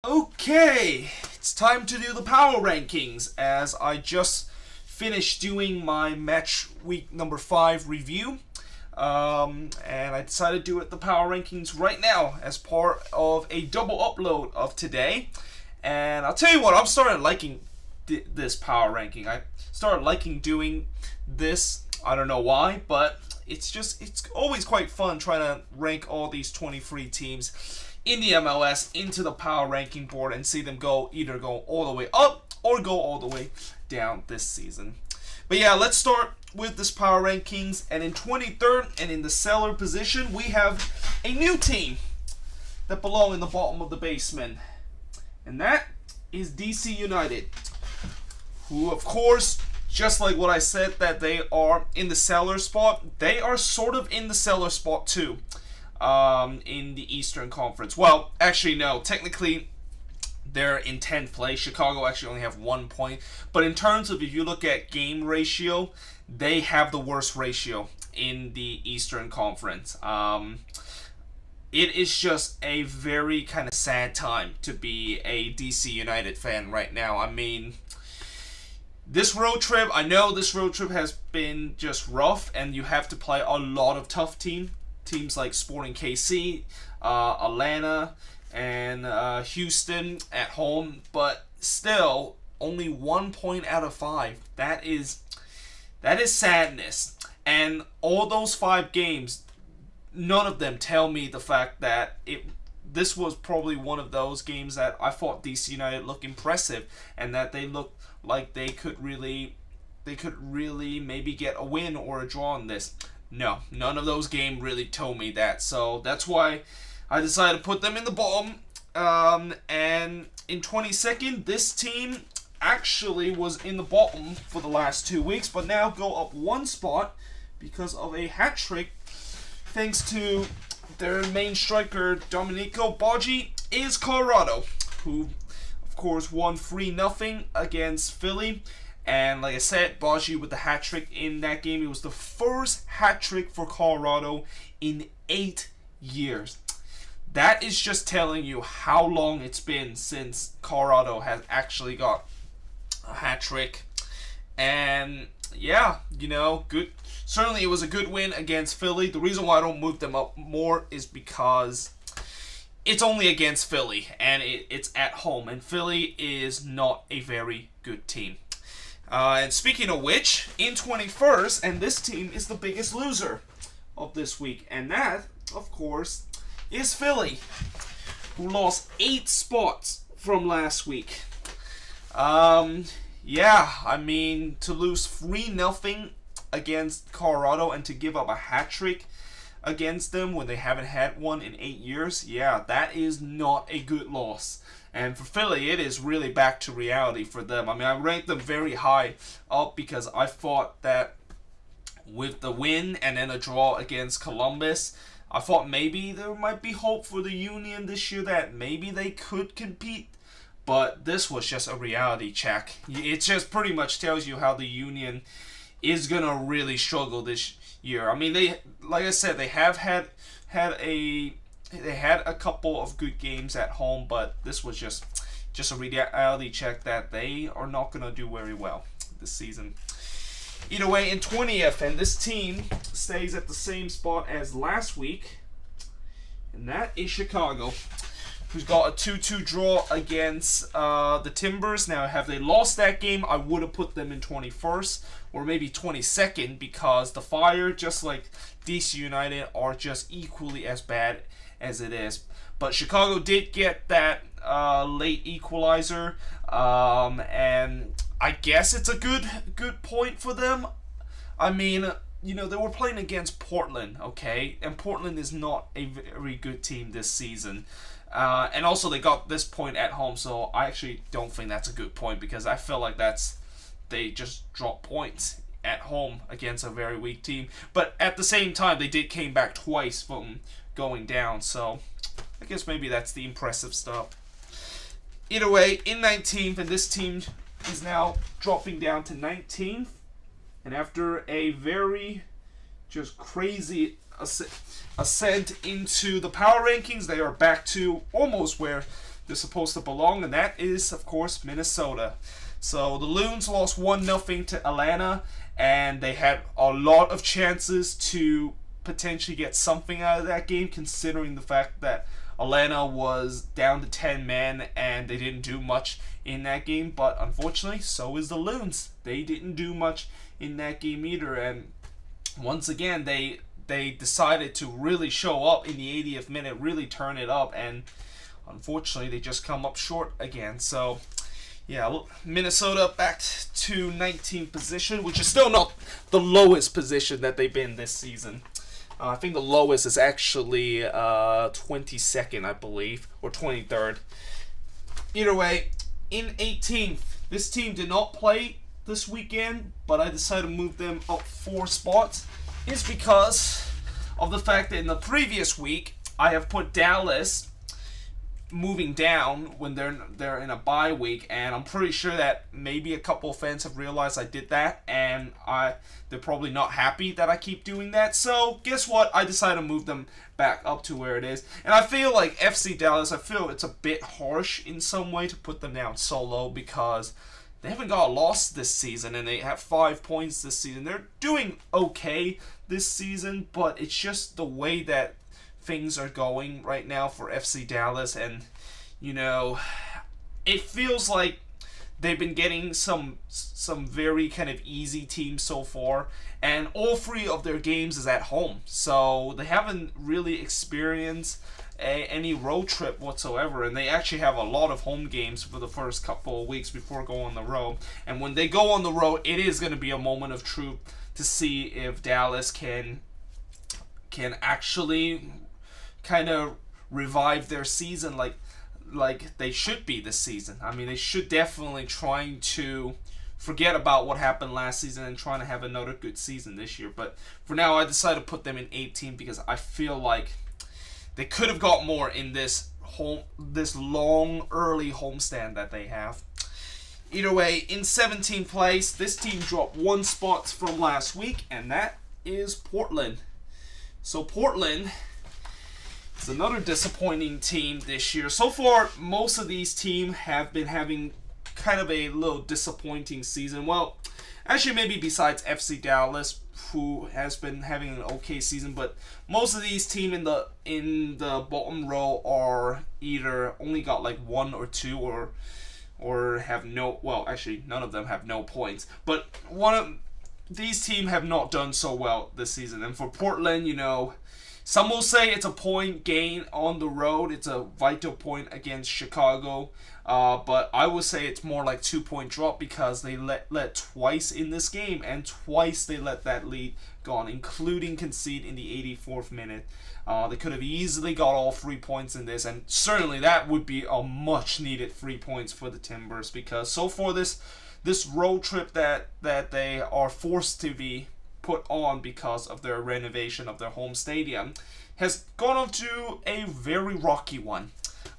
Okay, it's time to do the power rankings as I just finished doing my match week number 5 review. And I decided to do the power rankings right now as part of a double upload of today. And I'll tell you what, I'm starting liking this power ranking. I started liking doing this. I don't know why, but it's always quite fun trying to rank all these 23 teams in the MLS into the power ranking board and see them either go all the way up or go all the way down this season. But yeah, let's start with this power rankings. And in 23rd and in the cellar position, we have a new team that belong in the bottom of the basement. And that is DC United, who of course, just like what I said that they are in the cellar spot, they are sort of in the cellar spot too. In the Eastern Conference. Well, actually, no. Technically, they're in 10th place. Chicago actually only have 1 point. But in terms of if you look at game ratio, they have the worst ratio in the Eastern Conference. It is just a very kind of sad time to be a DC United fan right now. I mean, I know this road trip has been just rough, and you have to play a lot of tough teams like Sporting KC, Atlanta, and Houston at home, but still only 1 point out of 5. That is sadness. And all those 5 games, none of them tell me the fact that this was probably one of those games that I thought DC United looked impressive and that they looked like they could really maybe get a win or a draw in this. No, none of those games really told me that. So that's why I decided to put them in the bottom. And in 22nd, this team actually was in the bottom for the last 2 weeks, but now go up 1 spot because of a hat trick thanks to their main striker, Domenico Boggi, is Colorado, who of course won 3-0 against Philly. And like I said, Boggi with the hat trick in that game. It was the first hat trick for Colorado in 8 years. That is just telling you how long it's been since Colorado has actually got a hat trick. And yeah, good. Certainly it was a good win against Philly. The reason why I don't move them up more is because it's only against Philly and it's at home. And Philly is not a very good team. And speaking of which, in 21st, and this team is the biggest loser of this week, and that, of course, is Philly, who lost 8 spots from last week. Yeah, I mean, to lose 3-0 against Colorado and to give up a hat trick against them when they haven't had one in 8 years, yeah, that is not a good loss. And for Philly, it is really back to reality for them. I mean, I ranked them very high up because I thought that with the win and then a draw against Columbus, I thought maybe there might be hope for the Union this year that maybe they could compete. But this was just a reality check. It just pretty much tells you how the Union is going to really struggle this year. I mean, like I said, they have had a couple of good games at home, but this was just a reality check that they are not going to do very well this season. Either way, in 20th, and this team stays at the same spot as last week, and that is Chicago, who's got a 2-2 draw against the Timbers. Now, have they lost that game, I would have put them in 21st or maybe 22nd because the Fire, just like DC United, are just equally as bad as it is. But Chicago did get that late equalizer, and I guess it's a good point for them. I mean, they were playing against Portland, okay? And Portland is not a very good team this season. And also they got this point at home, so I actually don't think that's a good point because I feel like they just dropped points at home against a very weak team. But at the same time, they did came back twice from going down, so I guess maybe that's the impressive stuff. Either way, in 19th, and this team is now dropping down to 19th, and after a very just crazy ascent into the power rankings, they are back to almost where they're supposed to belong, and that is, of course, Minnesota. So the Loons lost 1-0 to Atlanta, and they had a lot of chances to potentially get something out of that game, considering the fact that Atlanta was down to 10 men and they didn't do much in that game. But unfortunately, so is the Loons. They didn't do much in that game either, and once again, they decided to really show up in the 80th minute, really turn it up, and unfortunately, they just come up short again. So, yeah, Minnesota back to 19th position, which is still not the lowest position that they've been this season. I think the lowest is actually 22nd, I believe, or 23rd. Either way, in 18th, this team did not play this weekend, but I decided to move them up 4 spots. It's because of the fact that in the previous week, I have put Dallas moving down when they're in a bye week, and I'm pretty sure that maybe a couple of fans have realized I did that, and they're probably not happy that I keep doing that. So guess what? I decided to move them back up to where it is, and I feel like FC Dallas, I feel it's a bit harsh in some way to put them down so low, because they haven't got a loss this season, and they have 5 points this season. They're doing okay this season, but it's just the way that things are going right now for FC Dallas, and it feels like they've been getting some very kind of easy teams so far, and all 3 of their games is at home, so they haven't really experienced any road trip whatsoever, and they actually have a lot of home games for the first couple of weeks before going on the road. And when they go on the road, it is going to be a moment of truth to see if Dallas can actually kind of revive their season like they should be this season. I mean, they should definitely trying to forget about what happened last season and trying to have another good season this year. But for now, I decided to put them in 18 because I feel like they could have got more in this long early homestand that they have. Either way, in 17th place, this team dropped 1 spot from last week, and that is Portland. So Portland is another disappointing team this year. So far, most of these teams have been having kind of a little disappointing season. Well, actually maybe besides FC Dallas, who has been having an okay season, but most of these teams in the bottom row are either only got like 1 or 2 or have no, well, actually none of them have no points, but one of these teams have not done so well this season. And for Portland, some will say it's a point gain on the road. It's a vital point against Chicago. But I would say it's more like 2-point drop because they let twice in this game, and twice they let that lead gone, including concede in the 84th minute. They could have easily got all 3 points in this, and certainly that would be a much needed 3 points for the Timbers, because so far this road trip that they are forced to be put on because of their renovation of their home stadium has gone on to a very rocky one.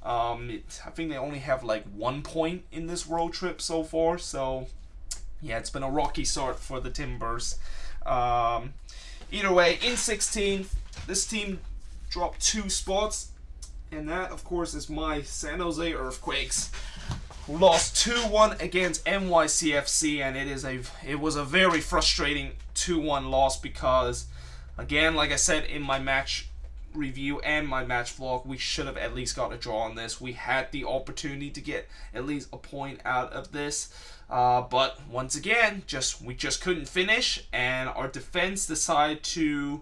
I think they only have like 1 point in this road trip so far, so yeah, it's been a rocky start for the Timbers. Either way, in 16th, this team dropped 2 spots, and that of course is my San Jose Earthquakes, who lost 2-1 against NYCFC, and it was a very frustrating 2-1 loss because, again, like I said in my match review and my match vlog, we should have at least got a draw on this. We had the opportunity to get at least a point out of this, but once again, we just couldn't finish, and our defense decided to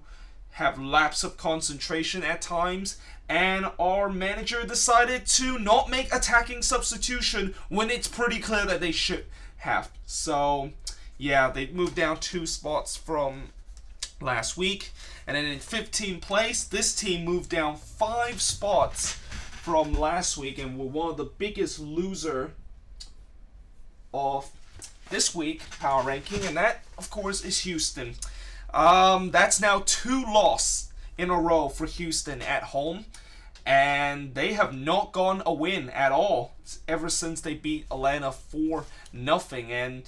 have lapse of concentration at times, and our manager decided to not make attacking substitution when it's pretty clear that they should have. So yeah, they moved down 2 spots from last week. And then in 15th place, this team moved down 5 spots from last week and were one of the biggest loser of this week power ranking, and that of course is Houston. That's now 2 losses in a row for Houston at home, and they have not gone a win at all ever since they beat Atlanta 4-0. And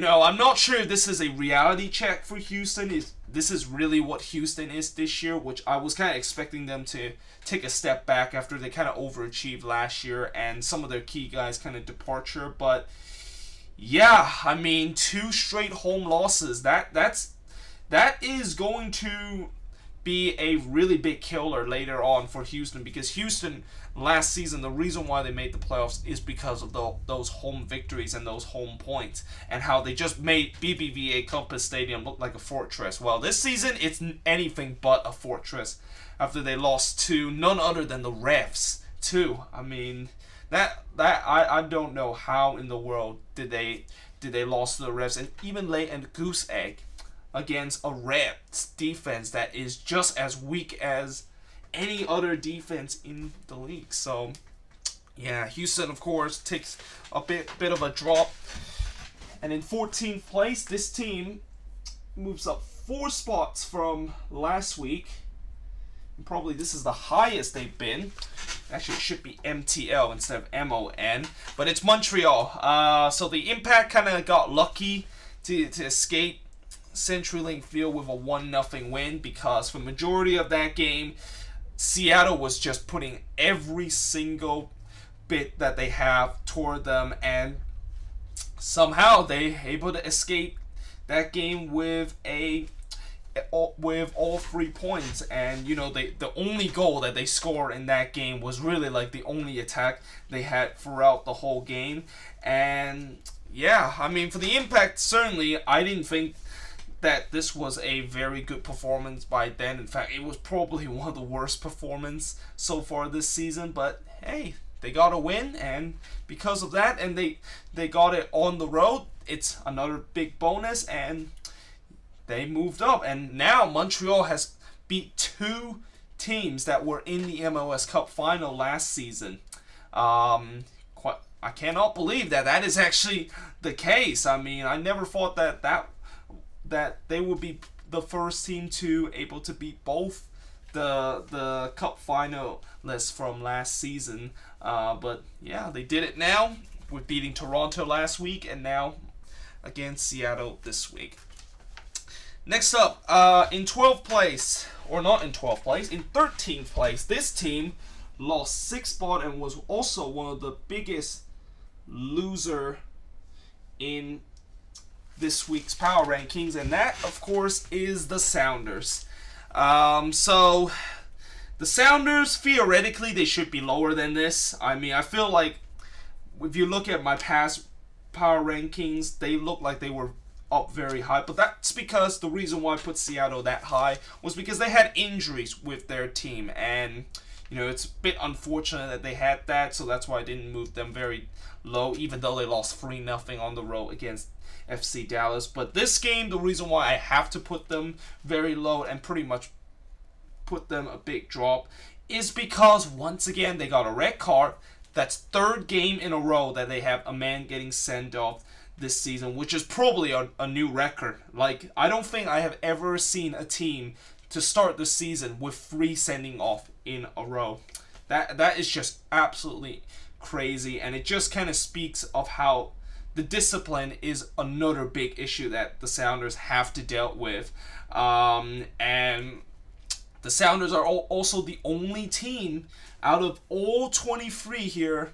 I'm not sure if this is a reality check for Houston, is this is really what Houston is this year, which I was kind of expecting them to take a step back after they kind of overachieved last year and some of their key guys kind of departure. But yeah, I mean, 2 straight home losses. That is going to be a really big killer later on for Houston, because Houston last season, the reason why they made the playoffs is because of those home victories and those home points, and how they just made BBVA Compass Stadium look like a fortress. Well, this season it's anything but a fortress after they lost to none other than the Refs too. I mean, I don't know how in the world did they lose to the Refs and even lay a goose egg against a Reds defense that is just as weak as any other defense in the league. So yeah, Houston of course takes a bit of a drop, and in 14th place, this team moves up 4 spots from last week. And probably this is the highest they've been. Actually, it should be MTL instead of MON, but it's Montreal. So the Impact kind of got lucky to escape CenturyLink Field with a 1-0 win, because for the majority of that game, Seattle was just putting every single bit that they have toward them, and somehow they able to escape that game with all 3 points. And you know, the only goal that they scored in that game was really like the only attack they had throughout the whole game. And yeah, I mean, for the Impact, certainly I didn't think that this was a very good performance by them. In fact, it was probably one of the worst performances so far this season. But hey, they got a win, and because of that, and they got it on the road, it's another big bonus, and they moved up. And now Montreal has beat 2 teams that were in the MLS Cup final last season. I cannot believe that is actually the case. I mean, I never thought that they would be the first team to able to beat both the cup finalists from last season. But yeah, they did it now with beating Toronto last week, and now against Seattle this week. Next up, in 12th place, or not in 12th place, in 13th place, this team lost 6 spots and was also one of the biggest loser in this week's power rankings, and that of course is the Sounders. So the Sounders, theoretically they should be lower than this. I mean, I feel like if you look at my past power rankings, they look like they were up very high, but that's because the reason why I put Seattle that high was because they had injuries with their team, and you know, it's a bit unfortunate that they had that, so that's why I didn't move them very low, even though they lost 3-0 on the road against FC Dallas. But this game, the reason why I have to put them very low and pretty much put them a big drop is because once again they got a red card. That's 3rd game in a row that they have a man getting sent off this season, which is probably a new record. Like, I don't think I have ever seen a team to start the season with 3 sending off in a row. That is just absolutely crazy, and it just kind of speaks of how the discipline is another big issue that the Sounders have to deal with. And the Sounders are also the only team out of all 23 here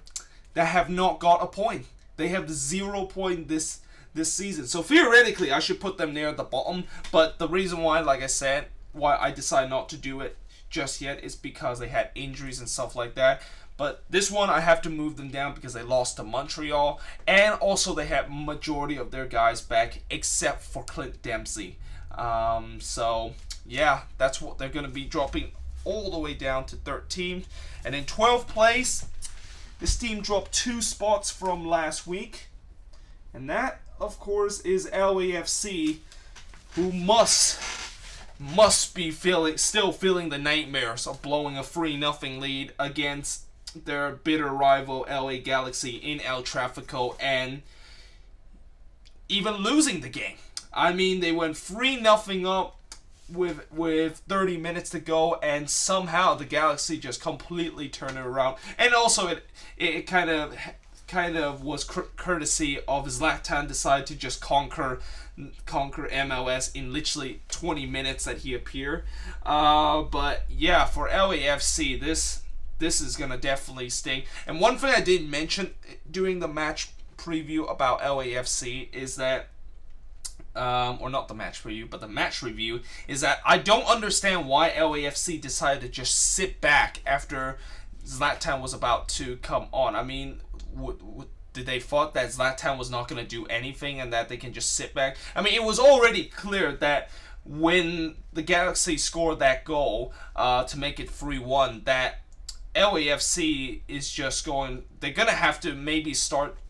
that have not got a point. They have 0 point this season. So theoretically, I should put them near the bottom. But the reason why, like I said, why I decided not to do it just yet is because they had injuries and stuff like that. But this one, I have to move them down because they lost to Montreal. And also, they had majority of their guys back, except for Clint Dempsey. So, yeah, that's what they're going to be dropping all the way down to 13th. And in 12th place, this team dropped 2 spots from last week. And that, of course, is LAFC, who must be still feeling the nightmares of blowing a 3-0 lead against their bitter rival LA Galaxy in El Tráfico and even losing the game. I mean, they went 3-0 up with 30 minutes to go, and somehow the Galaxy just completely turned it around. And also, it kind of kind of was courtesy of Zlatan decided to just conquer MLS in literally 20 minutes that he appeared. But yeah, for LAFC, this is gonna definitely sting. And one thing I didn't mention during the match preview about LAFC is that, or not the match preview, but the match review, is that I don't understand why LAFC decided to just sit back after Zlatan was about to come on. I mean, did they thought that Zlatan was not going to do anything and that they can just sit back? I mean, it was already clear that when the Galaxy scored that goal to make it 3-1, that LAFC is just going, they're going to have to maybe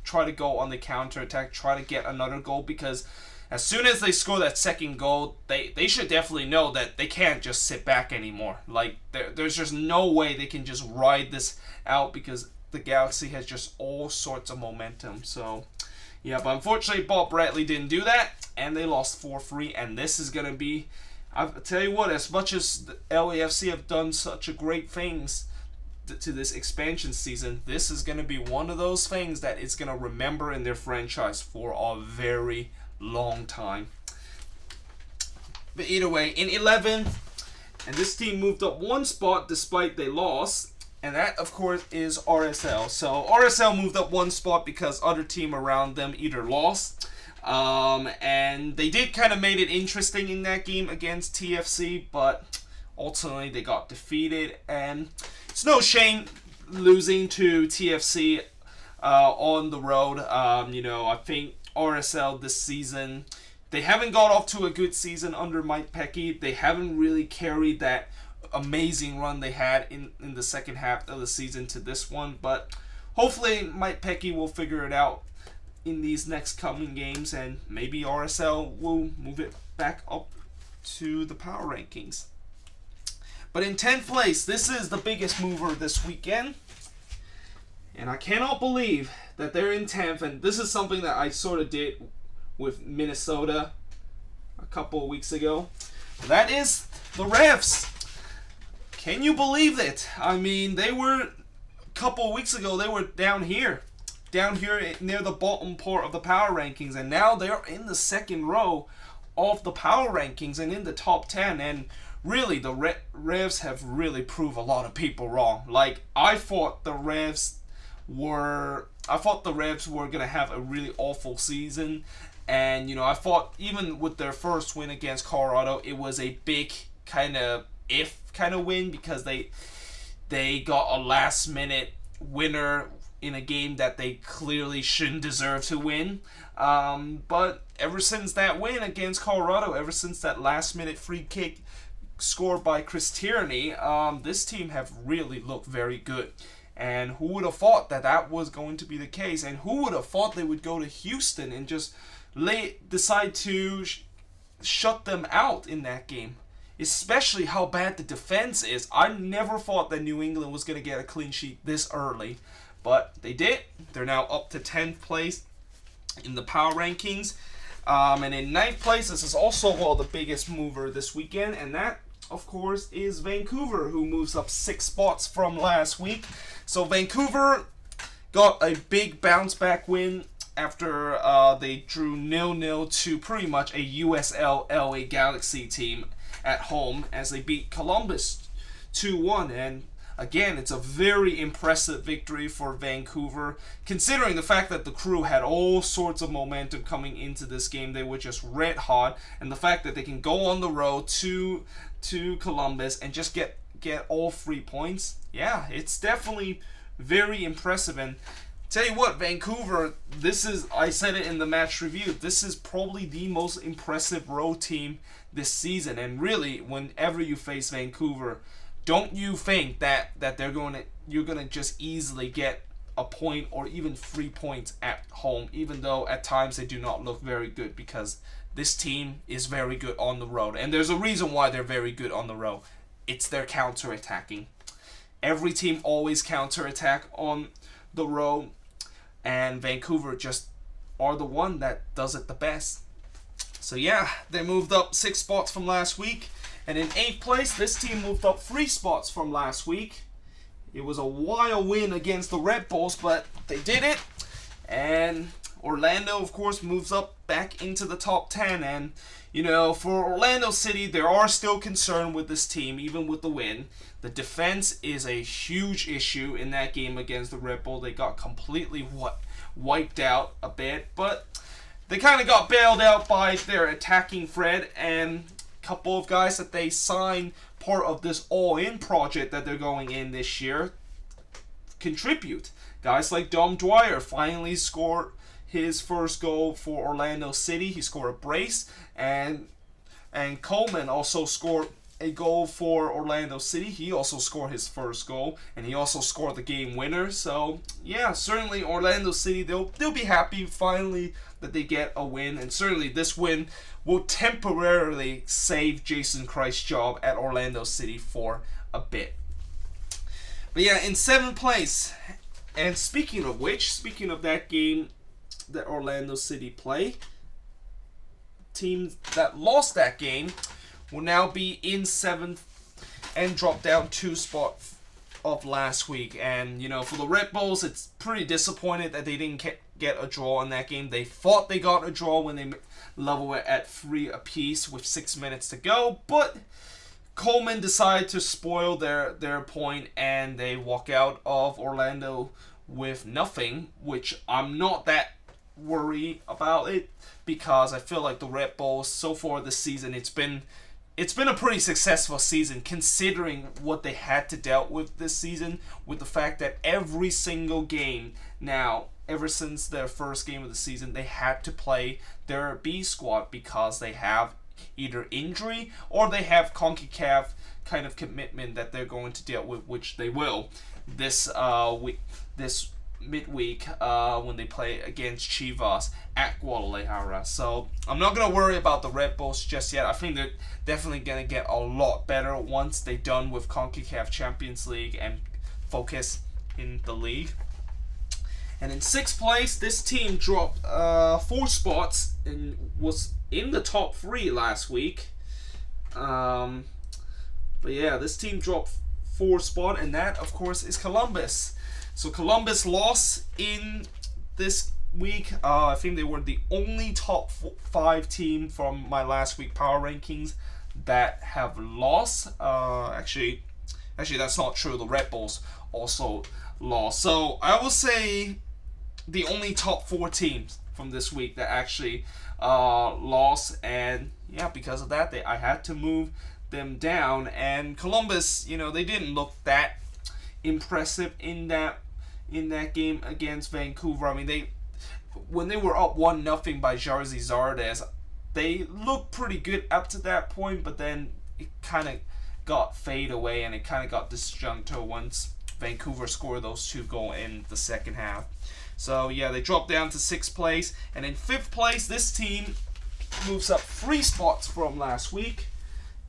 try to go on the counter-attack, try to get another goal, because as soon as they score that second goal, they should definitely know that they can't just sit back anymore. Like, there's just no way they can just ride this out, because the Galaxy has just all sorts of momentum. So, yeah, but unfortunately, Bob Bradley didn't do that, and they lost 4-3, and this is going to be, I'll tell you what, as much as the LAFC have done such a great things to this expansion season, this is going to be one of those things that it's going to remember in their franchise for a very long time. But either way, in 11th, and this team moved up one spot despite they lost, and that of course is RSL. So RSL moved up one spot because other team around them either lost, and they did kind of made it interesting in that game against TFC, but ultimately they got defeated, and it's no shame losing to TFC on the road. I think RSL this season, they haven't got off to a good season under Mike Pecky. They haven't really carried that amazing run they had in the second half of the season to this one, but hopefully Mike Pecky will figure it out in these next coming games, and maybe RSL will move it back up to the power rankings. But in 10th place, this is the biggest mover this weekend, and I cannot believe that they're in 10th, and this is something that I sort of did with Minnesota a couple of weeks ago. That is the Revs. Can you believe it? I mean, they were, a couple of weeks ago, they were down here near the bottom part of the power rankings, and now they're in the second row of the power rankings and in the top 10, and really, the Revs have really proved a lot of people wrong. Like, I thought the Revs were going to have a really awful season, and, I thought even with their first win against Colorado, it was a big kind of win, because they got a last minute winner in a game that they clearly shouldn't deserve to win. But ever since that win against Colorado, ever since that last minute free kick scored by Chris Tierney, this team have really looked very good. And who would have thought that was going to be the case? And who would have thought they would go to Houston and just decide to shut them out in that game? Especially how bad the defense is. I never thought that New England was going to get a clean sheet this early. But they did. They're now up to 10th place in the power rankings. And in 9th place, this is also the biggest mover this weekend. And that, of course, is Vancouver, who moves up 6 spots from last week. So Vancouver got a big bounce back win after they drew 0-0 to pretty much a USL LA Galaxy team at home, as they beat Columbus 2-1. And again, it's a very impressive victory for Vancouver, considering the fact that the Crew had all sorts of momentum coming into this game. They were just red hot, and the fact that they can go on the road to Columbus and just get all 3 points. Yeah, it's definitely very impressive. And tell you what, Vancouver, I said it in the match review, this is probably the most impressive road team this season. And really, whenever you face Vancouver, don't you think that you're gonna just easily get a point or even 3 points at home, even though at times they do not look very good, because this team is very good on the road. And there's a reason why they're very good on the road. It's their counter-attacking. Every team always counter-attack on the road, and Vancouver just are the one that does it the best. So yeah, they moved up 6 spots from last week. And in 8th place, this team moved up 3 spots from last week. It was a wild win against the Red Bulls, but they did it. and Orlando, of course, moves up back into the top 10. And, for Orlando City, there are still concern with this team, even with the win. The defense is a huge issue in that game against the Red Bull. They got completely wiped out a bit, but they kind of got bailed out by their attacking Fred and a couple of guys that they signed part of this all-in project that they're going in this year contribute. Guys like Dom Dwyer finally scored his first goal for Orlando City. He scored a brace, and Coleman also scored a goal for Orlando City. He also scored his first goal, and he also scored the game winner. So yeah, certainly Orlando City, they'll be happy finally that they get a win, and certainly this win will temporarily save Jason Christ's job at Orlando City for a bit. But yeah, in 7th place, and speaking of that game that Orlando City play, team that lost that game will now be in 7th and drop down 2 spots of last week. And, for the Red Bulls, it's pretty disappointed that they didn't get a draw in that game. They thought they got a draw when they leveled it at 3 apiece with 6 minutes to go, but Coleman decided to spoil their point, and they walk out of Orlando with nothing, which I'm not that worried about it, because I feel like the Red Bulls so far this season, it's been a pretty successful season considering what they had to deal with this season, with the fact that every single game now, ever since their first game of the season, they had to play their B squad because they have either injury or they have CONCACAF kind of commitment that they're going to deal with, which they will this midweek when they play against Chivas at Guadalajara. So I'm not going to worry about the Red Bulls just yet. I think they're definitely going to get a lot better once they're done with CONCACAF Champions League and focus in the league. And in 6th place, this team dropped 4 spots and was in the top 3 last week. But yeah, this team dropped 4 spots, and that, of course, is Columbus. So Columbus lost in this week. I think they were the only top 5 team from my last week power rankings that have lost. Actually, that's not true. The Red Bulls also lost. So I will say the only top 4 teams from this week that actually lost, and yeah, because of that, I had to move them down. And Columbus, they didn't look that impressive in that game against Vancouver. I mean, when they were up 1-0 by Jarzy Zardes, they looked pretty good up to that point, but then it kind of got fade away and it kind of got disjuncted once Vancouver scored those 2 goals in the second half. So yeah, they dropped down to 6th place, and in 5th place, this team moves up 3 spots from last week,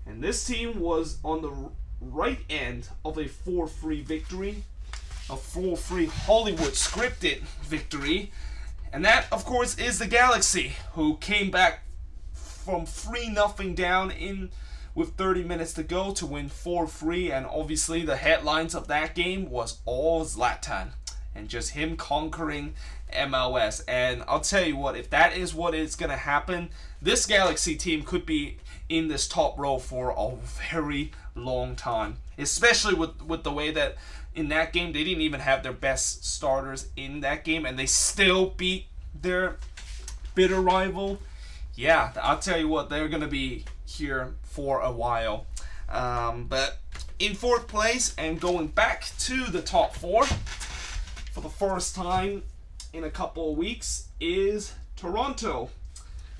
and this team was on the right end of a 4-3 victory, a 4-3 Hollywood scripted victory, and that, of course, is the Galaxy, who came back from 3-0 down in with 30 minutes to go to win 4-3, and obviously the headlines of that game was all Zlatan and just him conquering MLS. And I'll tell you what, if that is what is going to happen, this Galaxy team could be in this top row for a very long time, especially with the way that in that game they didn't even have their best starters in that game and they still beat their bitter rival. Yeah, I'll tell you what, they're going to be here for a while. But in 4th place and going back to the top 4 for the first time in a couple of weeks is Toronto.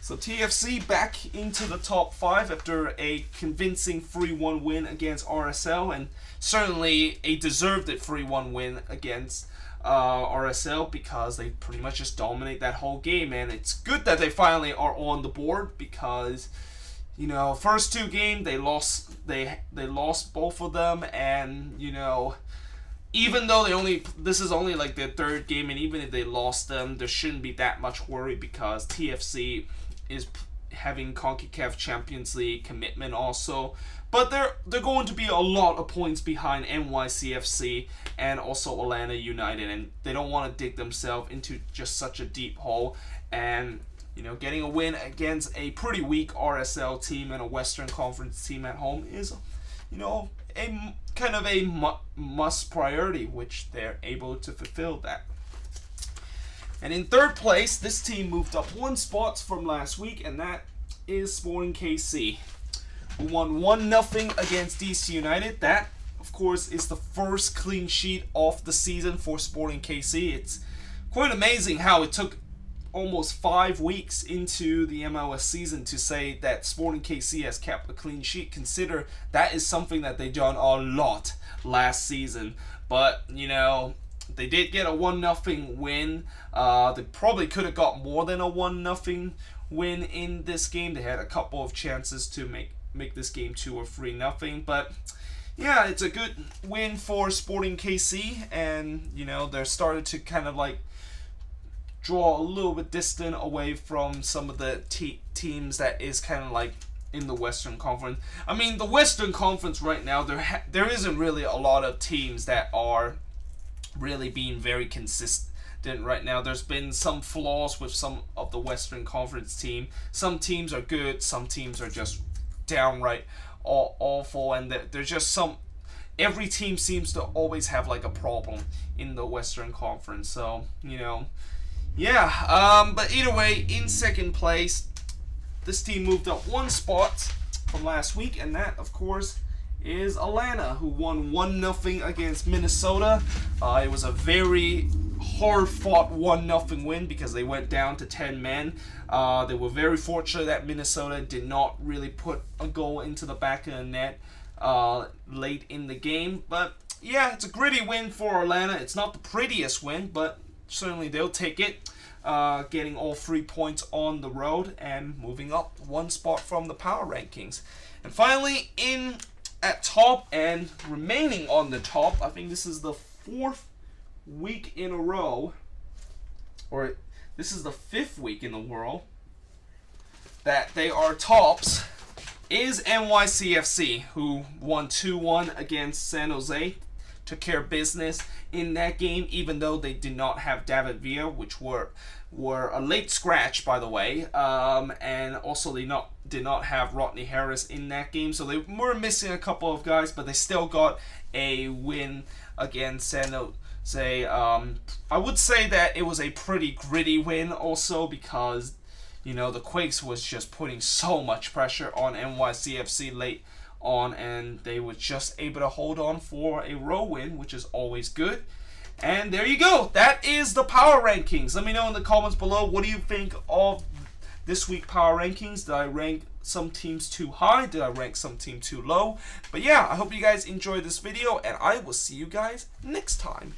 So TFC back into the top 5 after a convincing 3-1 win against RSL, and certainly a deserved 3-1 win against RSL because they pretty much just dominate that whole game. And it's good that they finally are on the board because, first 2 games they lost both of them, and even though this is only like their 3rd game, and even if they lost them, there shouldn't be that much worry because TFC is having CONCACAF Champions League commitment also. But they're going to be a lot of points behind NYCFC and also Atlanta United, and they don't want to dig themselves into just such a deep hole. And getting a win against a pretty weak RSL team and a Western Conference team at home is, a kind of a must priority, which they're able to fulfill that. And in third place, this team moved up one spot from last week, and that is Sporting KC, who won 1-0 against DC United. That, of course, is the first clean sheet of the season for Sporting KC. It's quite amazing how it took almost 5 weeks into the MLS season to say that Sporting KC has kept a clean sheet. Consider that is something that they done a lot last season. But, they did get a 1-0 win. They probably could have got more than a 1-0 win in this game. They had a couple of chances to make this game 2 or 3-0. But yeah, it's a good win for Sporting KC, and they're starting to kind of like draw a little bit distant away from some of the teams that is kind of like in the Western Conference. I mean, the Western Conference right now, there isn't really a lot of teams that are really being very consistent right now. There's been some flaws with some of the Western Conference team. Some teams are good, some teams are just downright awful, and there's just every team seems to always have like a problem in the Western Conference. So but either way, in second place, this team moved up one spot from last week, and that, of course, is Atlanta, who won 1-0 against Minnesota. It was a very hard-fought 1-0 win because they went down to 10 men. They were very fortunate that Minnesota did not really put a goal into the back of the net late in the game. But yeah, it's a gritty win for Atlanta. It's not the prettiest win, but certainly they'll take it. Getting all 3 points on the road and moving up one spot from the power rankings. And finally, at top and remaining on the top, I think this is the 4th week in a row, or this is the 5th week in the world that they are tops, is NYCFC, who won 2-1 against San Jose. Took care of business in that game, even though they did not have David Villa, which were a late scratch, by the way, and also they did not have Rodney Harris in that game, so they were missing a couple of guys, but they still got a win against San Jose. I would say that it was a pretty gritty win also because the Quakes was just putting so much pressure on NYCFC late on, and they were just able to hold on for a row win, which is always good. And there you go. That is the power rankings. Let me know in the comments below, what do you think of this week power rankings? Did I rank some teams too high? Did I rank some team too low? But yeah, I hope you guys enjoyed this video, and I will see you guys next time.